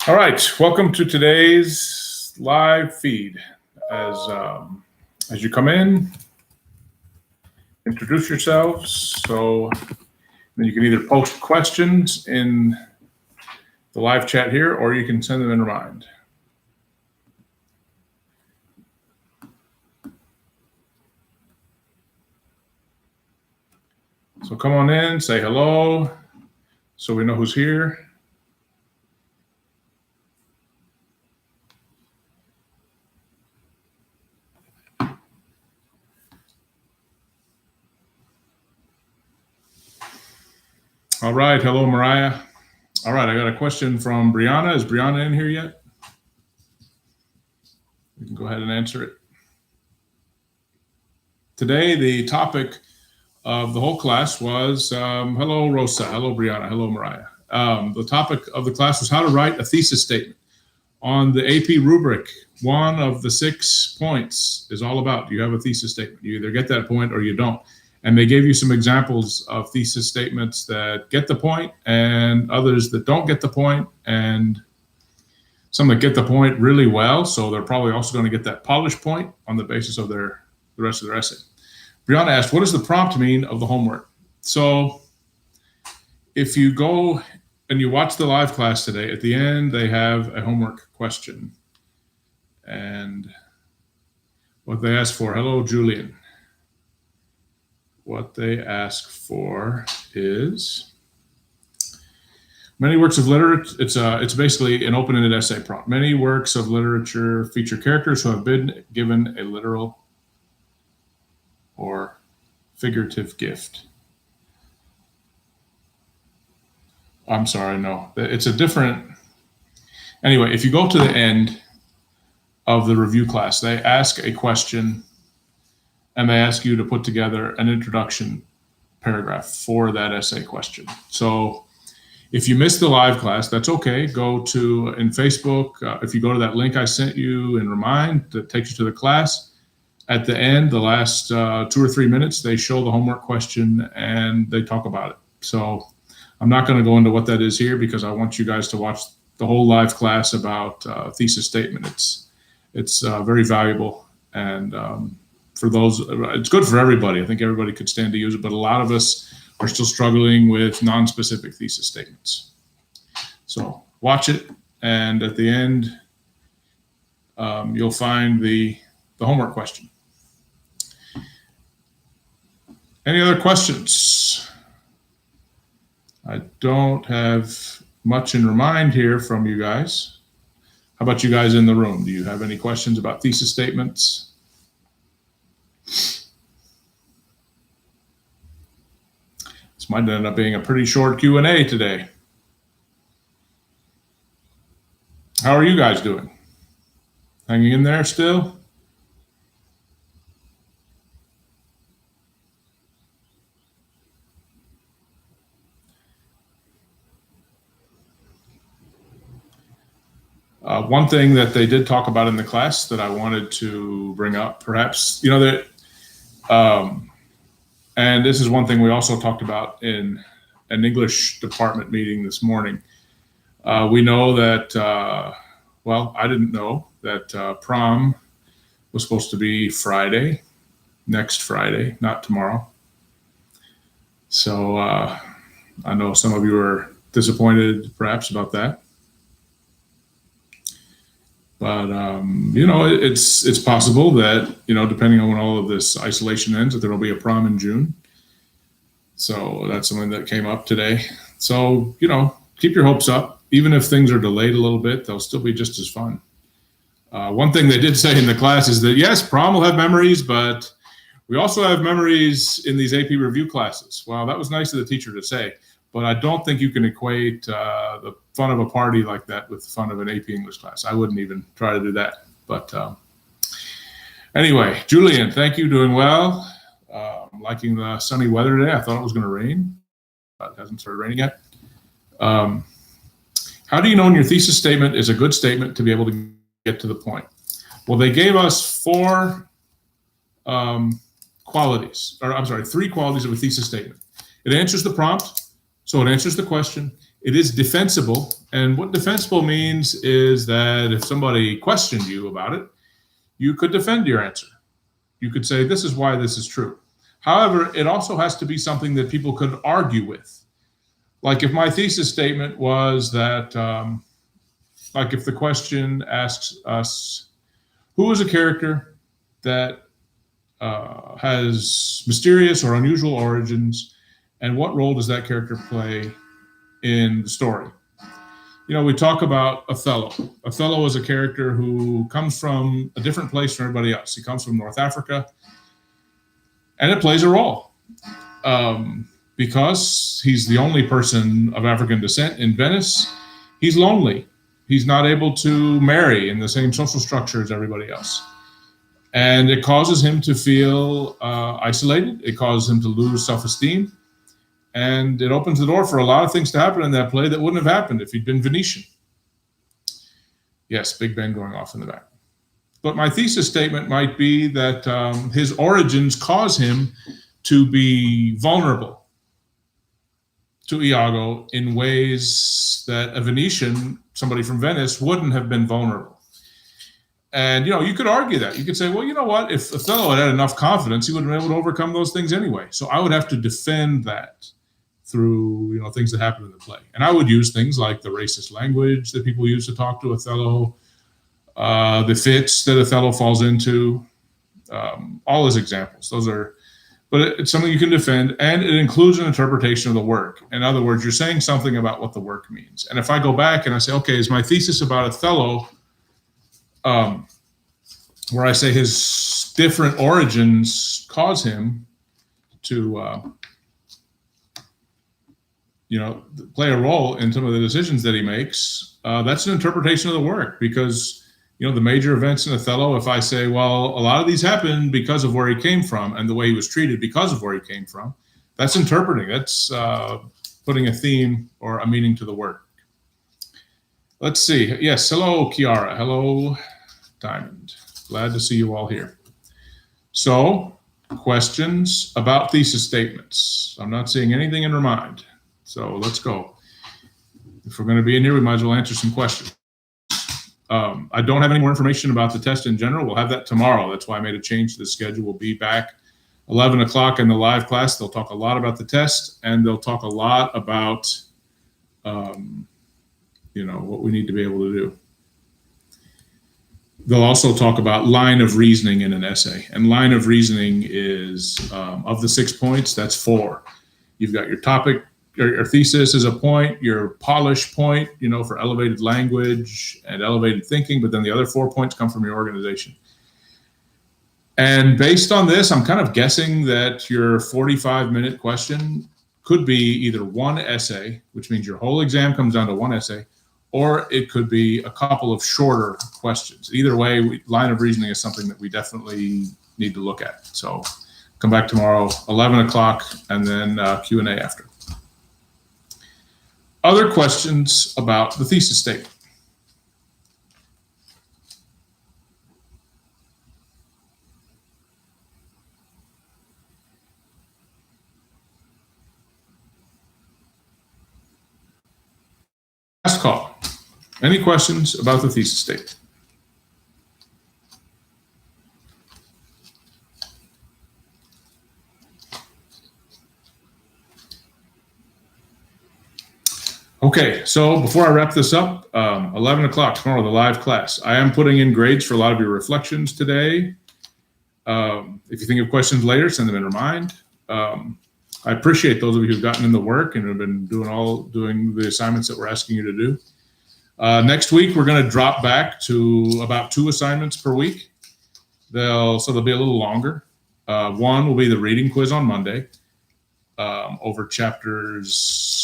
All right, welcome to today's live feed. As you come in, introduce yourselves. So then you can either post questions in the live chat here, or you can send them in Remind. So come on in, say hello, so we know who's here. All right, hello, Mariah. All right, I got a question from Brianna. Is Brianna in here yet? You can go ahead and answer it. Today, the topic of the whole class was, hello, Rosa, hello, Brianna, hello, Mariah. The topic of the class was how to write a thesis statement. On the AP rubric, one of the 6 points is all about, do you have a thesis statement? You either get that point or you don't. And they gave you some examples of thesis statements that get the point and others that don't get the point, and some that get the point really well. So they're probably also going to get that polished point on the basis of the rest of their essay. Brianna asked, what does the prompt mean of the homework? So if you go and you watch the live class today, at the end, they have a homework question. And what they ask for, hello, Julian. What they ask for is many works of literature. It's basically an open-ended essay prompt. Many works of literature feature characters who have been given a literal or figurative gift. I'm sorry, no, it's a different. Anyway, if you go to the end of the review class, they ask a question and they ask you to put together an introduction paragraph for that essay question. So if you missed the live class, that's okay. Go to in Facebook. If you go to that link I sent you in Remind that takes you to the class, at the end, the last 2 or 3 minutes, they show the homework question and they talk about it. So I'm not going to go into what that is here because I want you guys to watch the whole live class about thesis statement. It's very valuable, and for those, it's good for everybody. I think everybody could stand to use it, but a lot of us are still struggling with non-specific thesis statements. So watch it, and at the end, you'll find the homework question. Any other questions? I don't have much in Remind here from you guys. How about you guys in the room? Do you have any questions about thesis statements? This might end up being a pretty short Q&A today. How are you guys doing? Hanging in there still? One thing that they did talk about in the class that I wanted to bring up, perhaps, that, and this is one thing we also talked about in an English department meeting this morning. We know that, well, I didn't know that prom was supposed to be Friday, next Friday, not tomorrow. So I know some of you are disappointed perhaps about that. But, it's possible that, depending on when all of this isolation ends, that there will be a prom in June. So that's something that came up today. So, keep your hopes up. Even if things are delayed a little bit, they'll still be just as fun. One thing they did say in the class is that, yes, prom will have memories, but we also have memories in these AP review classes. Well, that was nice of the teacher to say. But I don't think you can equate the fun of a party like that with the fun of an AP English class. I wouldn't even try to do that. But anyway, Julian, thank you. Doing well. I'm liking the sunny weather today. I thought it was going to rain, but it hasn't started raining yet. How do you know when your thesis statement is a good statement to be able to get to the point? Well, they gave us 3 qualities of a thesis statement. It answers the prompt. So it answers the question, It is defensible. And what defensible means is that if somebody questioned you about it, you could defend your answer. You could say, this is why this is true. However, it also has to be something that people could argue with. Like if my thesis statement was that, like if the question asks us, who is a character that has mysterious or unusual origins, and what role does that character play in the story? You know, we talk about Othello. Othello is a character who comes from a different place from everybody else. He comes from North Africa, and it plays a role because he's the only person of African descent in Venice. He's lonely. He's not able to marry in the same social structure as everybody else. And it causes him to feel isolated. It causes him to lose self-esteem. And it opens the door for a lot of things to happen in that play that wouldn't have happened if he'd been Venetian. Yes, Big Ben going off in the back. But my thesis statement might be that his origins cause him to be vulnerable to Iago in ways that a Venetian, somebody from Venice, wouldn't have been vulnerable. And, you know, you could argue that. You could say, well, you know what? If Othello had enough confidence, he would have been able to overcome those things anyway. So I would have to defend that through, you know, things that happen in the play. And I would use things like the racist language that people use to talk to Othello, the fits that Othello falls into, all as examples. Those are, but it's something you can defend, and it includes an interpretation of the work. In other words, you're saying something about what the work means. And if I go back and I say, okay, is my thesis about Othello, where I say his different origins cause him to, you know, play a role in some of the decisions that he makes, that's an interpretation of the work, because, you know, the major events in Othello, if I say, well, a lot of these happened because of where he came from and the way he was treated because of where he came from, that's interpreting. That's putting a theme or a meaning to the work. Let's see. Yes. Hello, Kiara. Hello, Diamond. Glad to see you all here. So, questions about thesis statements. I'm not seeing anything in Remind. So let's go. If we're going to be in here, we might as well answer some questions. I don't have any more information about the test in general. We'll have that tomorrow. That's why I made a change to the schedule. We'll be back 11 o'clock in the live class. They'll talk a lot about the test, and they'll talk a lot about, you know, what we need to be able to do. They'll also talk about line of reasoning in an essay. And line of reasoning is, of the 6 points, that's 4. You've got your topic, your thesis is a point, your polish point, you know, for elevated language and elevated thinking, but then the other 4 points come from your organization. And based on this, I'm kind of guessing that your 45-minute question could be either one essay, which means your whole exam comes down to one essay, or it could be a couple of shorter questions. Either way, line of reasoning is something that we definitely need to look at. So come back tomorrow, 11 o'clock, and then Q&A after. Other questions about the thesis statement? Last call. Any questions about the thesis statement? Okay, so before I wrap this up, 11 o'clock tomorrow, the live class. I am putting in grades for a lot of your reflections today. If you think of questions later, send them in Remind. I appreciate those of you who've gotten in the work and have been doing the assignments that we're asking you to do. Next week, we're going to drop back to about 2 assignments per week. So they'll be a little longer. One will be the reading quiz on Monday over chapters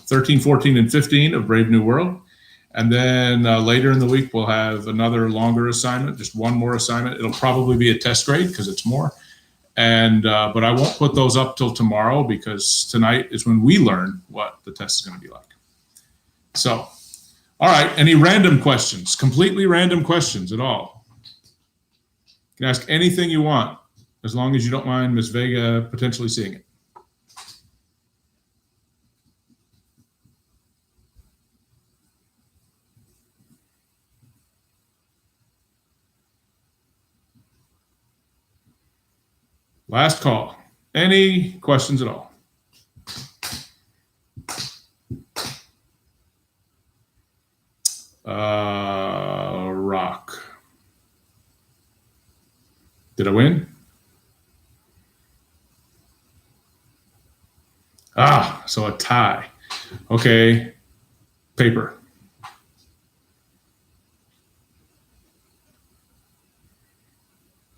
13, 14, and 15 of Brave New World. And then later in the week, we'll have another longer assignment, just one more assignment. It'll probably be a test grade because it's more. And but I won't put those up till tomorrow because tonight is when we learn what the test is going to be like. So, all right, any random questions, completely random questions at all? You can ask anything you want, as long as you don't mind Ms. Vega potentially seeing it. Last call. Any questions at all? Rock. Did I win? So a tie. Okay. Paper.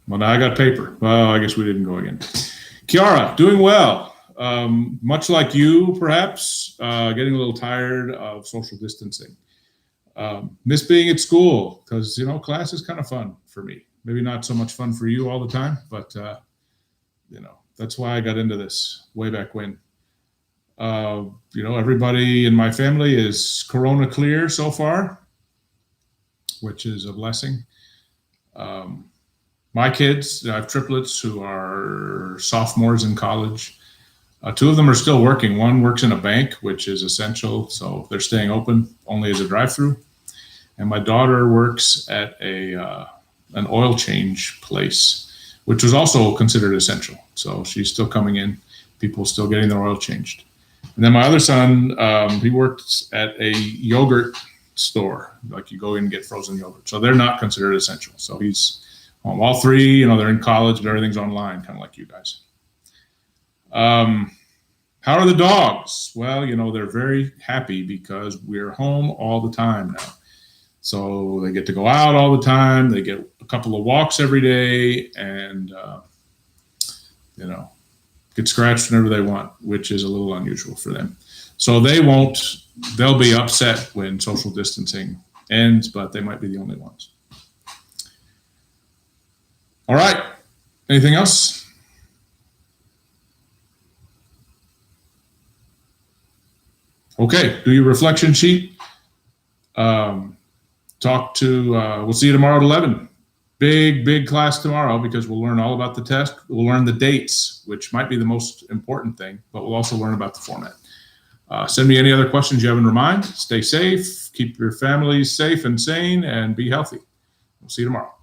Well, now I got paper. Well, I guess we didn't go again. Kiara, doing well. Much like you, perhaps, getting a little tired of social distancing. Miss being at school because, class is kind of fun for me. Maybe not so much fun for you all the time, but, that's why I got into this way back when. Everybody in my family is corona clear so far, which is a blessing. My kids, I have triplets who are sophomores in college. Two of them are still working. One works in a bank, which is essential, so they're staying open only as a drive-through. And my daughter works at an oil change place, which was also considered essential. So she's still coming in, people still getting their oil changed. And then my other son, he works at a yogurt store, like you go in and get frozen yogurt. So they're not considered essential. So he's all three, they're in college, but everything's online, kind of like you guys. How are the dogs? Well, they're very happy because we're home all the time now. So they get to go out all the time. They get a couple of walks every day and, get scratched whenever they want, which is a little unusual for them. So they'll be upset when social distancing ends, but they might be the only ones. All right. Anything else? Okay. Do your reflection sheet. We'll see you tomorrow at 11. Big class tomorrow because we'll learn all about the test. We'll learn the dates, which might be the most important thing, but we'll also learn about the format. Send me any other questions you have in your mind. Stay safe, keep your families safe and sane, and be healthy. We'll see you tomorrow.